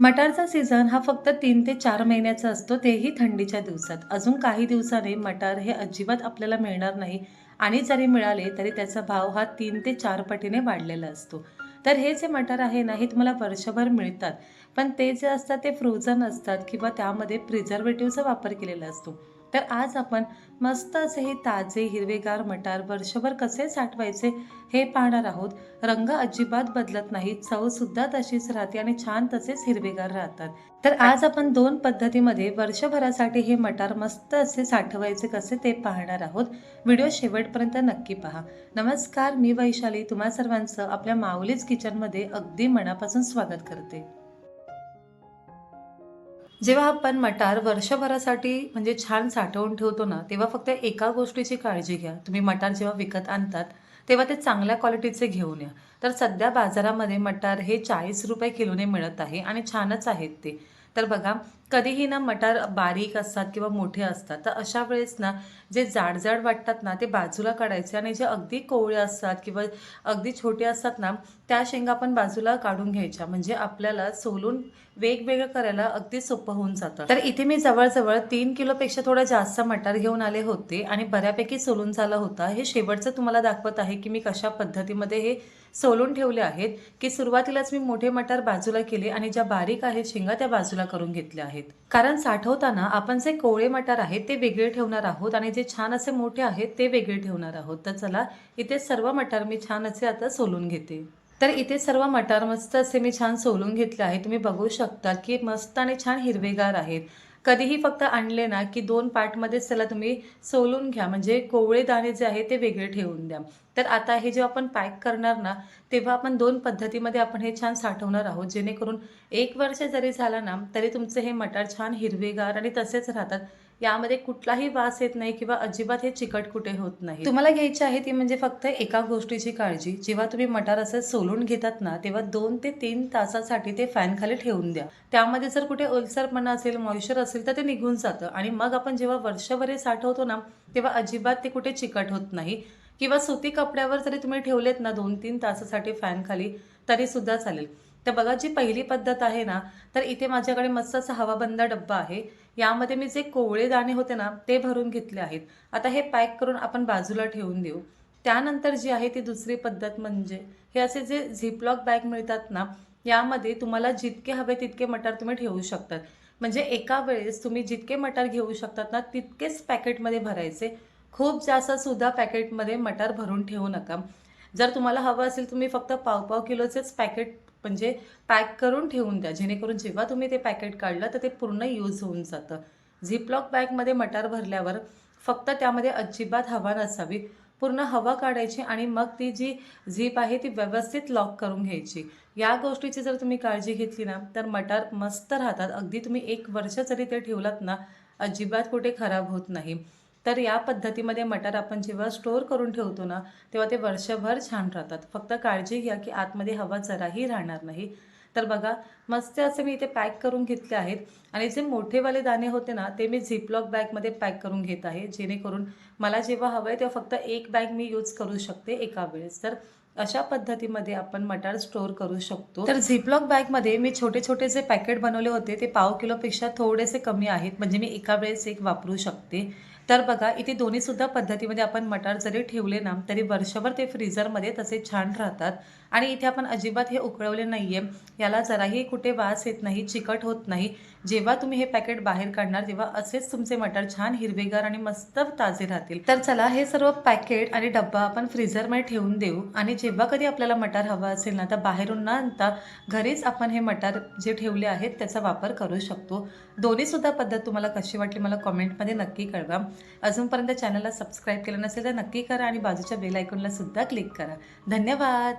मटारचा season हा फक्त 3 ते 4 महिन्याचा असतो, तेही थंडीच्या दिवसात. अजून काही दिवसांनी मटार हे अजिबात आपल्याला मिळणार नाही आणि जरी मिळाले तरी त्याचा भाव हा 3 ते 4 पटीने वाढलेला असतो. तर हे जे मटार आहे ना, हे तुम्हाला वर्षभर मिळतात. पण ते जे असतात ते फ्रोझन असतात किंवा त्यामध्ये प्रिझर्वेटिव्हचा वापर केलेला असतो. तर आज आपण मस्त असे हे ताजे हिरवेगार मटार वर्षभर कसे साठवायचे हे पाहणार आहोत. रंग अजिबात बदलत नाही, चवसुद्धा तशीच राहते आणि छान तसेच हिरवेगार राहतात. तर आज आपण 2 पद्धतीमध्ये वर्षभरासाठी हे मटार मस्त असे साठवायचे कसे ते पाहणार आहोत. व्हिडिओ शेवटपर्यंत नक्की पहा. नमस्कार, मी वैशाली तुम्हा सर्वांचं आपल्या माऊलीज किचनमध्ये अगदी मनापासून स्वागत करते. जेव्हा आपण मटार वर्षभरासाठी म्हणजे छान साठवून ठेवतो ना, तेव्हा फक्त एका गोष्टीची काळजी घ्या. तुम्ही मटार जेव्हा विकत आणतात, तेव्हा ते चांगल्या क्वालिटीचे घेऊन या. तर सध्या बाजारामध्ये मटार हे ₹40 किलोने मिळत आहे आणि छानच आहेत ते. तर बघा, कधीही ना मटार बारीक असतात किंवा मोठे असतात. तर अशा वेळेस ना, जे जाड-जाड वाटतात ना, ते बाजूला काढायचे आणि जे अगदी कोवळे असतात किंवा अगदी छोटे असतात ना, त्या शेंगा पण बाजूला काढून घ्यायच्या. म्हणजे आपल्याला सोलून वेगवेगळं करायला अगदी सोपं होऊन जातं. तर इथे मी जवळ-जवळ 3 किलोपेक्षा थोडं जास्त मटार घेऊन आले होते आणि बऱ्यापैकी सोलून झाला होता. हे शेवटचं तुम्हाला दाखवत आहे, की मी कशा पद्धतीमध्ये हे सोलून ठेवले आहेत, की सुरुवातीलाच मी मोठे मटार बाजूला केले आणि ज्या बारीक आहेत शेंगा त्या बाजूला करून घेतल्या आहेत. कारण साठवताना आपण जे कोवळे मटार आहेत ते वेगळे ठेवणार आहोत आणि जे छान असे मोठे आहेत ते वेगळे ठेवणार आहोत. तर चला, इथे सर्व मटार मी छान असे आता सोलून घेते. तर इथे सर्व मटार मस्त असे मी छान सोलून घेतले आहे. तुम्ही बघू शकता की मस्त आणि छान हिरवेगार आहेत. कधीही फक्त आणले ना की 2 पार्टमध्येच त्याला तुम्ही सोलून घ्या. म्हणजे कोवळे दाणे जे आहेत ते वेगळे ठेवून द्या. तर आता हे जेव्हा आपण पॅक करणार ना, तेव्हा आपण 2 पद्धतीमध्ये आपण हे छान साठवणार आहोत. जेणेकरून 1 वर्ष जरी झाला ना, तरी तुमचे हे मटार छान हिरवेगार आणि तसेच राहतात. यामध्ये कुठलाही वास येत नाही किंवा अजिबात हे चिकट कुठे होत नाही. तुम्हाला घ्यायची आहे ती म्हणजे फक्त एका गोष्टीची काळजी. जेव्हा तुम्ही मटार असं सोलून घेतात ना, तेव्हा 2 ते 3 तासासाठी ते फॅन खाली ठेवून द्या. त्यामध्ये जर कुठे ओलसरपणा असेल, मॉइश्चर असेल तर ते निघून जातं आणि मग आपण जेव्हा वर्षभर हे साठवतो ना, तेव्हा अजिबात ते कुठे चिकट होत नाही किंवा सुती कपड्यावर जरी तुम्ही ठेवलेत ना 2-3 तासासाठी फॅन खाली तरीसुद्धा चालेल. तर बघा, जी पहिली पद्धत आहे ना, तर इथे माझ्याकडे मस्त असा हवाबंद डब्बा आहे. यामध्ये मी जे कोवळे दाणे होते ना, ते भरून घेतले आहेत. आता हे पॅक करून आपण बाजूला ठेवून देऊ. त्यानंतर जी आहे ती दुसरी पद्धत म्हणजे हे असे जे झिपलॉक बॅग मिळतात ना, यामध्ये तुम्हाला जितके हवे तितके मटार तुम्ही ठेवू शकतात. म्हणजे एका वेळेस तुम्ही जितके मटार घेऊ शकतात ना, तितकेच पॅकेटमध्ये भरायचे. खूप जास्त सुद्धा पॅकेटमध्ये मटार भरून ठेवू नका. जर तुम्हाला हवं असेल तुम्ही फक्त पाव-पाव किलोचेच पॅकेट म्हणजे पॅक करून ठेवून द्या. जेणेकरून जेव्हा तुम्ही ते पॅकेट काढलं तर ते पूर्ण यूज होऊन जातं. झिपलॉक बॅगमध्ये मटार भरल्यावर फक्त त्यामध्ये अजिबात हवा नसावी. पूर्ण हवा काढायची आणि मग ती जी झीप आहे ती व्यवस्थित लॉक करून घ्यायची. या गोष्टीची जर तुम्ही काळजी घेतली ना, तर मटार मस्त राहतात. अगदी तुम्ही 1 वर्ष जरी ते ठेवलात ना, अजिबात कुठे खराब होत नाही. तर या पद्धतीमध्ये मटार आपण जेव्हा स्टोअर करून ठेवतो ना, तेव्हा ते वर्षभर छान राहतात. फक्त काळजी घ्या की आतमध्ये हवा जराही राहणार नाही. तर बघा, मस्त असे मी इथे पॅक करून घेतले आहेत आणि जे मोठेवाले दाणे होते ना, ते मी झिपलॉक बॅगमध्ये पॅक करून घेत आहे. जेणेकरून मला जेव्हा हवं आहे तेव्हा फक्त 1 बॅग मी यूज करू शकते एका वेळेस. तर अशा पद्धतीमध्ये आपण मटार स्टोअर करू शकतो. तर झिपलॉक बॅगमध्ये मी छोटे-छोटे जे पॅकेट बनवले होते ते पाव किलोपेक्षा थोडेसे कमी आहेत. म्हणजे मी एका वेळेस एक वापरू शकते. तर बघा, इथे दोन्हीसुद्धा पद्धतीमध्ये आपण मटार जरी ठेवले ना, तरी वर्षभर ते फ्रीझरमध्ये तसे छान राहतात आणि इथे आपण अजिबात हे उकळवले नाही आहे. याला जराही कुठे वास येत नाही, चिकट होत नाही. जेव्हा तुम्ही हे पॅकेट बाहेर काढणार तेव्हा असेच तुमचे मटार छान हिरवेगार आणि मस्त ताजे राहतील. तर चला, हे सर्व पॅकेट आणि डब्बा आपण फ्रीझरमध्ये ठेवून देऊ आणि जेव्हा कधी आपल्याला मटार हवा असेल ना, तर बाहेरून न आणता घरीच आपण हे मटार जे ठेवले आहेत त्याचा वापर करू शकतो. दोन्हीसुद्धा पद्धत तुम्हाला कशी वाटली मला कमेंटमध्ये नक्की कळवा. अजूनपर्यंत चॅनलला सबस्क्राईब केलं नसेल तर नक्की करा आणि बाजूच्या बेल आयकॉनला सुद्धा क्लिक करा. धन्यवाद.